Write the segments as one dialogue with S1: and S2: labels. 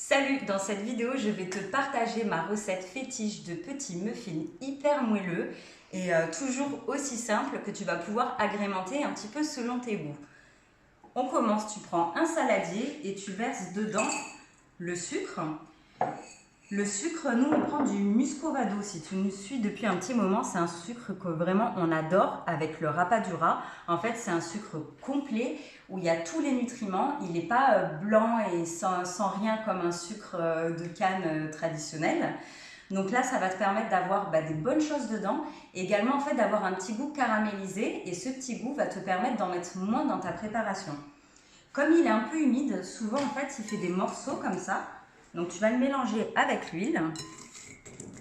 S1: Salut, dans cette vidéo, je vais te partager ma recette fétiche de petits muffins hyper moelleux et toujours aussi simple que tu vas pouvoir agrémenter un petit peu selon tes goûts. On commence, tu prends un saladier et tu verses dedans le sucre. Le sucre, nous on prend du muscovado. Si tu nous suis depuis un petit moment, c'est un sucre que vraiment on adore avec le rapadura. En fait, c'est un sucre complet où il y a tous les nutriments. Il n'est pas blanc et sans rien comme un sucre de canne traditionnel. Donc là, ça va te permettre d'avoir des bonnes choses dedans et également en fait d'avoir un petit goût caramélisé, et ce petit goût va te permettre d'en mettre moins dans ta préparation. Comme il est un peu humide, souvent en fait il fait des morceaux comme ça. Donc tu vas le mélanger avec l'huile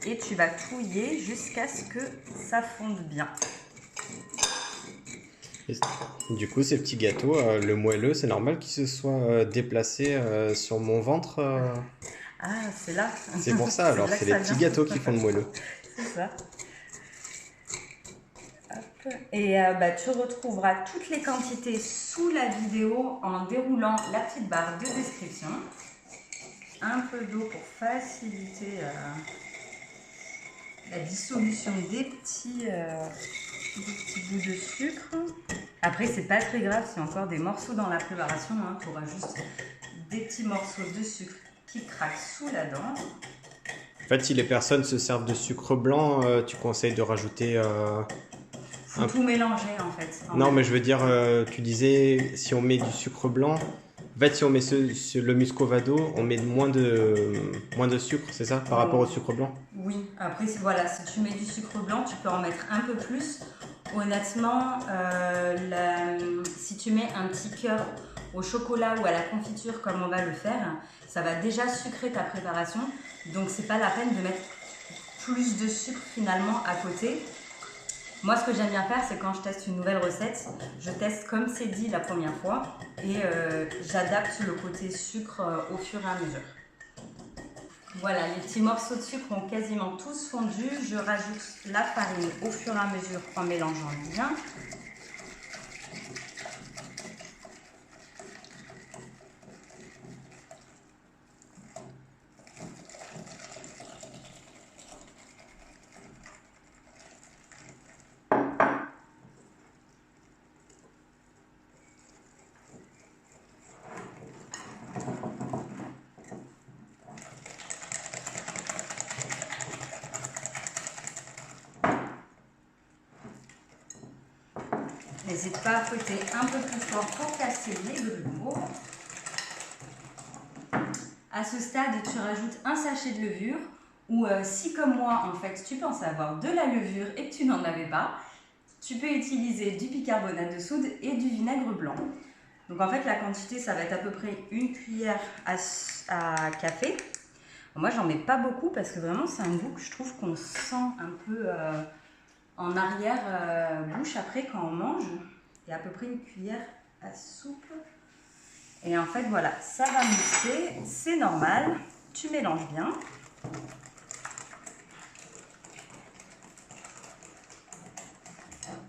S1: et tu vas touiller jusqu'à ce que ça fonde bien.
S2: Et du coup, ces petits gâteaux, le moelleux, c'est normal qu'ils se soient déplacés sur mon ventre
S1: Ah, c'est là.
S2: C'est pour ça, alors c'est les petits gâteaux qui font le moelleux.
S1: C'est ça. Hop. Et tu retrouveras toutes les quantités sous la vidéo en déroulant la petite barre de description. Un peu d'eau pour faciliter la dissolution des petits bouts de sucre. Après, c'est pas très grave s'il y a encore des morceaux dans la préparation. Tu auras juste des petits morceaux de sucre qui craquent sous la dent.
S2: En fait, si les personnes se servent de sucre blanc, tu conseilles de rajouter...
S1: Faut tout mélanger en fait.
S2: Non, mais je veux dire, tu disais, si on met du sucre blanc... En fait, si on met le muscovado, on met moins de sucre, c'est ça, par rapport au sucre blanc?
S1: Oui, après, voilà, si tu mets du sucre blanc, tu peux en mettre un peu plus. Honnêtement, si tu mets un petit cœur au chocolat ou à la confiture comme on va le faire, ça va déjà sucrer ta préparation. Donc, c'est pas la peine de mettre plus de sucre finalement à côté. Moi, ce que j'aime bien faire, c'est quand je teste une nouvelle recette, je teste comme c'est dit la première fois et j'adapte le côté sucre au fur et à mesure. Voilà, les petits morceaux de sucre ont quasiment tous fondu. Je rajoute la farine au fur et à mesure en mélangeant bien. N'hésite pas à fouetter un peu plus fort pour casser les grumeaux. À ce stade, tu rajoutes un sachet de levure ou si comme moi, en fait, tu penses avoir de la levure et que tu n'en avais pas, tu peux utiliser du bicarbonate de soude et du vinaigre blanc. Donc en fait, la quantité, ça va être à peu près une cuillère à café. Moi, j'en mets pas beaucoup parce que vraiment, c'est un goût que je trouve qu'on sent un peu... en arrière-bouche après quand on mange. Il y a à peu près une cuillère à soupe. Et en fait, voilà, ça va mixer, c'est normal. Tu mélanges bien.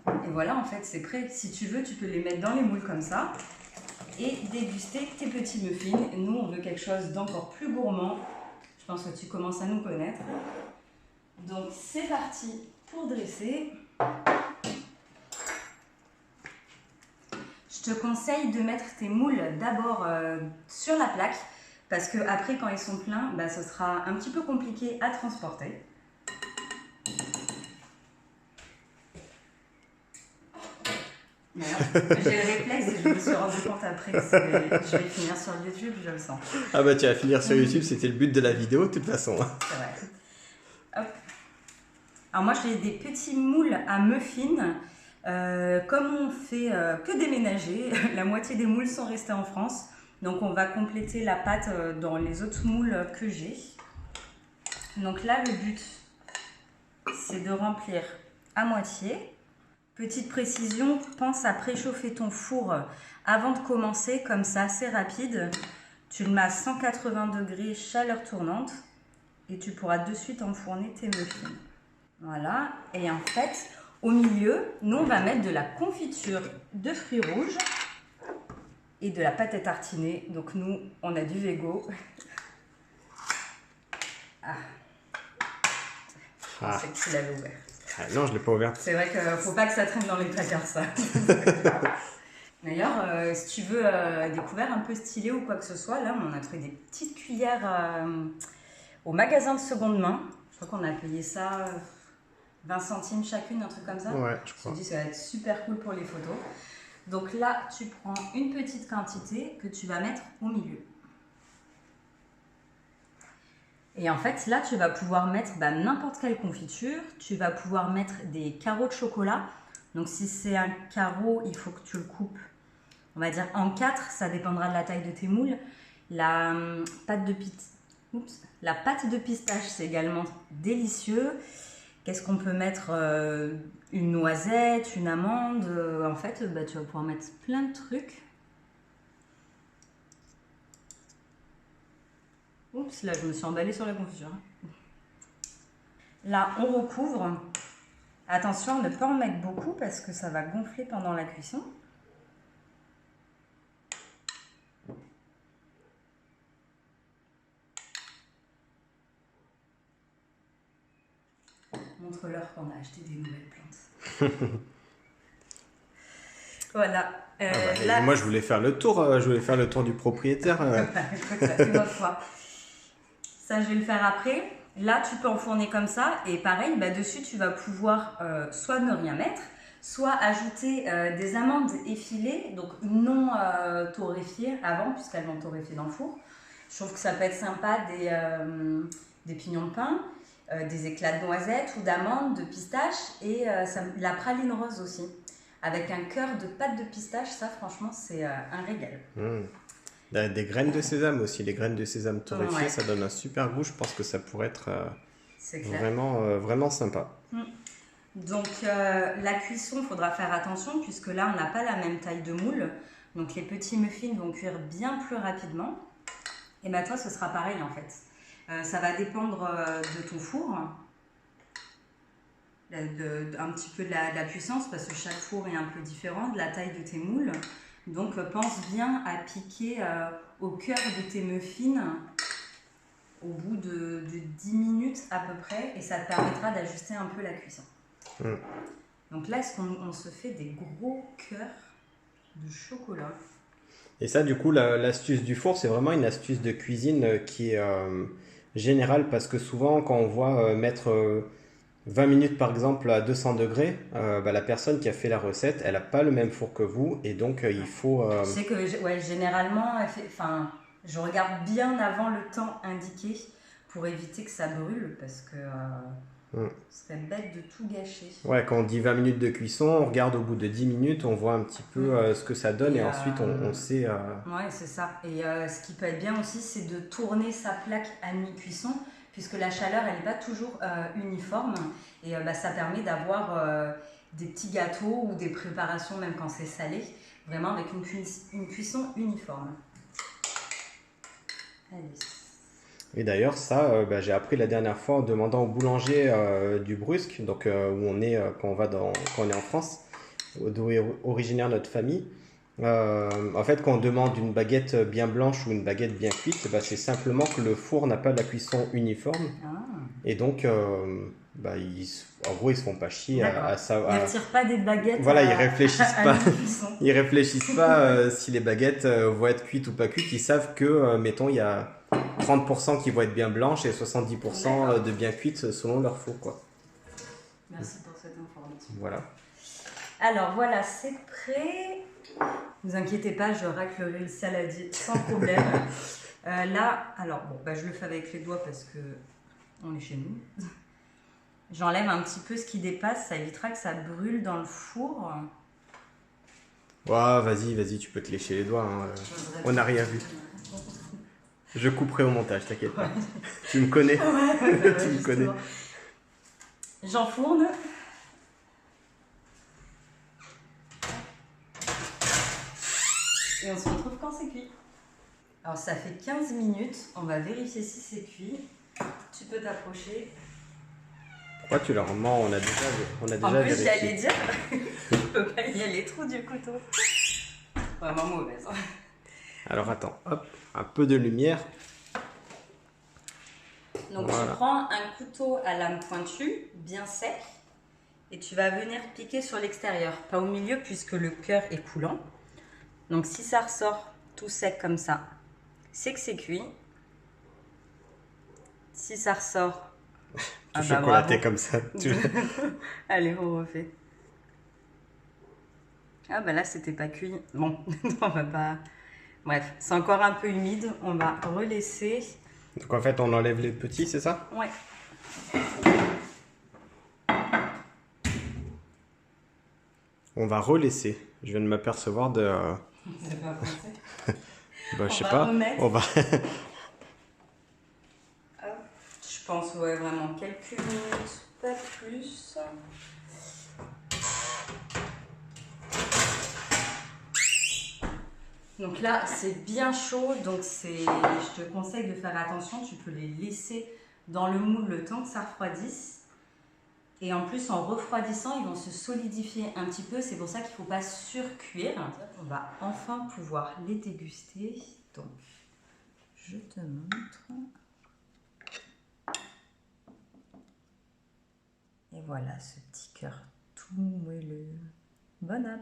S1: Et voilà, en fait, c'est prêt. Si tu veux, tu peux les mettre dans les moules comme ça et déguster tes petits muffins. Nous, on veut quelque chose d'encore plus gourmand. Je pense que tu commences à nous connaître. Donc, c'est parti pour dresser. Je te conseille de mettre tes moules d'abord sur la plaque parce que après quand ils sont pleins, ce sera un petit peu compliqué à transporter. J'ai le réflexe et je me suis rendu compte après que je vais finir sur YouTube, je le sens.
S2: Ah bah tu vas finir sur YouTube, c'était le but de la vidéo de toute façon.
S1: C'est vrai. Hop. Alors moi j'ai des petits moules à muffins. Comme on fait que déménager, la moitié des moules sont restés en France. Donc on va compléter la pâte dans les autres moules que j'ai. Donc là le but c'est de remplir à moitié. Petite précision, pense à préchauffer ton four avant de commencer, comme ça c'est rapide. Tu le mets à 180 degrés, chaleur tournante, et tu pourras de suite enfourner tes muffins. Voilà, et en fait, au milieu, nous on va mettre de la confiture de fruits rouges et de la pâte à tartiner. Donc nous, on a du Vego. Je pensais que tu l'avais ouvert.
S2: Ah, non, je ne l'ai pas ouverte.
S1: C'est vrai qu'il ne faut pas que ça traîne dans les placards, ça. D'ailleurs, si tu veux des couverts un peu stylés ou quoi que ce soit, là, on a trouvé des petites cuillères au magasin de seconde main. Je crois qu'on a payé ça 20 centimes chacune, un truc comme ça.
S2: Ouais, je crois.
S1: Je me dis que ça va être super cool pour les photos. Donc là, tu prends une petite quantité que tu vas mettre au milieu. Et en fait, là, tu vas pouvoir mettre n'importe quelle confiture. Tu vas pouvoir mettre des carreaux de chocolat. Donc, si c'est un carreau, il faut que tu le coupes, on va dire en 4. Ça dépendra de la taille de tes moules. La pâte de pistache, c'est également délicieux. Qu'est-ce qu'on peut mettre une noisette, une amande. En fait, tu vas pouvoir mettre plein de trucs. Oups, là, je me suis emballée sur la confiture. Là, on recouvre. Attention à ne pas en mettre beaucoup parce que ça va gonfler pendant la cuisson. Montre-leur qu'on a acheté des nouvelles plantes. Voilà.
S2: Là... Moi, je voulais faire le tour du propriétaire.
S1: Écoute, une autre fois. Ça, je vais le faire après. Là, tu peux enfourner comme ça. Et pareil, dessus, tu vas pouvoir soit ne rien mettre, soit ajouter des amandes effilées, donc non torréfiées avant, puisqu'elles vont torréfier dans le four. Je trouve que ça peut être sympa, des pignons de pain, des éclats de noisettes ou d'amandes, de pistache, et la praline rose aussi. Avec un cœur de pâte de pistache, ça, franchement, c'est un régal.
S2: Des graines de sésame aussi, les graines de sésame torréfiées, ça donne un super goût. Je pense que ça pourrait être vraiment sympa.
S1: Donc la cuisson, il faudra faire attention puisque là on n'a pas la même taille de moule. Donc les petits muffins vont cuire bien plus rapidement. Et toi ce sera pareil en fait. Ça va dépendre de ton four, un petit peu de la puissance parce que chaque four est un peu différent, de la taille de tes moules. Donc pense bien à piquer au cœur de tes muffins au bout de 10 minutes à peu près et ça te permettra d'ajuster un peu la cuisson. Donc là, est-ce qu'on se fait des gros cœurs de chocolat?
S2: Et ça, du coup, l'astuce du four, c'est vraiment une astuce de cuisine qui est générale parce que souvent, quand on voit mettre 20 minutes par exemple à 200 degrés, la personne qui a fait la recette, elle n'a pas le même four que vous et donc il faut...
S1: Je sais que généralement, je regarde bien avant le temps indiqué pour éviter que ça brûle parce que ce serait bête de tout gâcher.
S2: Ouais, quand on dit 20 minutes de cuisson, on regarde au bout de 10 minutes, on voit un petit peu ce que ça donne et ensuite on sait...
S1: Ouais, c'est ça. Et ce qui peut être bien aussi, c'est de tourner sa plaque à mi-cuisson puisque la chaleur, elle n'est pas toujours uniforme. Et ça permet d'avoir des petits gâteaux ou des préparations, même quand c'est salé, vraiment avec une cuisson uniforme. Allez.
S2: Et d'ailleurs, ça, j'ai appris la dernière fois en demandant au boulanger du Brusque, donc où on est quand on est en France, d'où est originaire notre famille. En fait, quand on demande une baguette bien blanche ou une baguette bien cuite, c'est simplement que le four n'a pas de la cuisson uniforme. Et donc, en gros, ils se font pas chier à ça.
S1: Ils ne retirent pas des baguettes.
S2: Voilà, ils réfléchissent pas. Ils réfléchissent pas si les baguettes vont être cuites ou pas cuites. Ils savent que, mettons, il y a 30% qui vont être bien blanches et 70% de bien cuites selon leur four, quoi.
S1: Merci pour cette information.
S2: Voilà.
S1: Alors voilà, c'est prêt. Ne vous inquiétez pas, je raclerai le saladier sans problème. Là, alors je le fais avec les doigts parce que on est chez nous. J'enlève un petit peu ce qui dépasse, ça évitera que ça brûle dans le four.
S2: Ouais, vas-y, tu peux te lécher les doigts. Hein. On n'a rien vu. Je couperai au montage, t'inquiète pas. Tu me connais. Tu me connais.
S1: J'enfourne. Et on se retrouve quand c'est cuit. Alors ça fait 15 minutes, on va vérifier si c'est cuit. Tu peux t'approcher.
S2: Pourquoi tu leur mens? On a déjà
S1: en plus,
S2: vérifié.
S1: j'allais dire, je peux pas y aller trop du couteau. Vraiment mauvaise.
S2: Alors attends, hop, un peu de lumière.
S1: Donc
S2: Voilà.
S1: tu prends un couteau à lame pointue, bien sec, et tu vas venir piquer sur l'extérieur, pas au milieu puisque le cœur est coulant. Donc si ça ressort tout sec comme ça, c'est que c'est cuit. Si ça ressort,
S2: Tout chocolaté
S1: bravo.
S2: comme ça.
S1: Allez, on refait. Ah bah là c'était pas cuit. Bon, on va pas... Bref, c'est encore un peu humide, on va relaisser.
S2: Donc en fait, on enlève les petits, c'est ça?
S1: Ouais.
S2: On va relaisser. Je viens de m'apercevoir de...
S1: C'est pas français.
S2: bah, je sais
S1: va
S2: pas.
S1: remettre.
S2: On va...
S1: Hop. Je pense, ouais, vraiment quelques minutes, pas plus. Donc là, c'est bien chaud, donc je te conseille de faire attention. Tu peux les laisser dans le moule le temps que ça refroidisse. Et en plus, en refroidissant, ils vont se solidifier un petit peu. C'est pour ça qu'il ne faut pas surcuire. On va enfin pouvoir les déguster. Donc, je te montre. Et voilà ce petit cœur tout moelleux. Bon app!